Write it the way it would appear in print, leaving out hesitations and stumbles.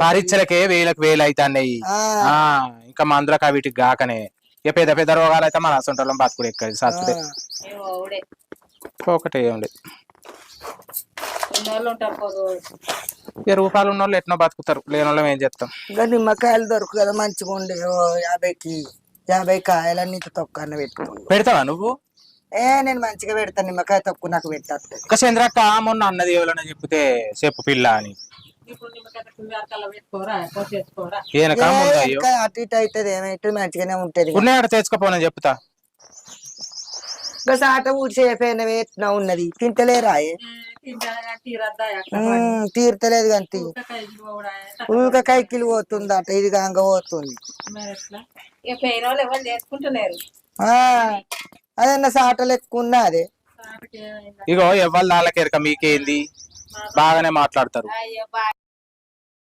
పరీక్షలకే వేలకు వేలు అవుతాయి. ఇంకా మందులకు వీటికి గాకనే ఇక పెద్ద పెద్ద రోగాలు అయితే మన అసంటోళ్ళం బతుకుడు ఎక్కడి సత్తుడే ఒకటే ఏం లేదు. ఇక రూపాయలు ఉన్న వాళ్ళు ఎట్నో బతుకుతారు, లేని వాళ్ళం ఏం చేస్తాం. ఇంకా నిమ్మకాయలు దొరుకు కదా మంచిగా ఉండే 50 కాయలన్నీ తొక్కన్న పెడతావా నువ్వు? నేను మంచిగా పెడతాను, నిమ్మకాయ తొక్కు నాకు పెట్టేస్తుంది. ఒక చంద్రక్క మొన్న అన్నది ఎవరైనా చెప్తే చెప్పు పిల్ల అని. అటు ఇటు అవుతుంది ఏమైతే మంచిగానే ఉంటది. ఉన్నాయట తెచ్చుకోపోనా చెప్తా. ఇంకా సాట ఊడ్చేపోయిన ఎట్లా ఉన్నది తింటలేరా? తీర్తలేదు కానీ ఊక కైకిలు పోతుందట, ఇది గంగ పోతుంది. అదన్నా సాటలు ఎక్కువ ఉన్నా అదే. ఇగో ఎవరి దాళ్ళకి ఎరక మీకేంది, బాగానే మాట్లాడతారు.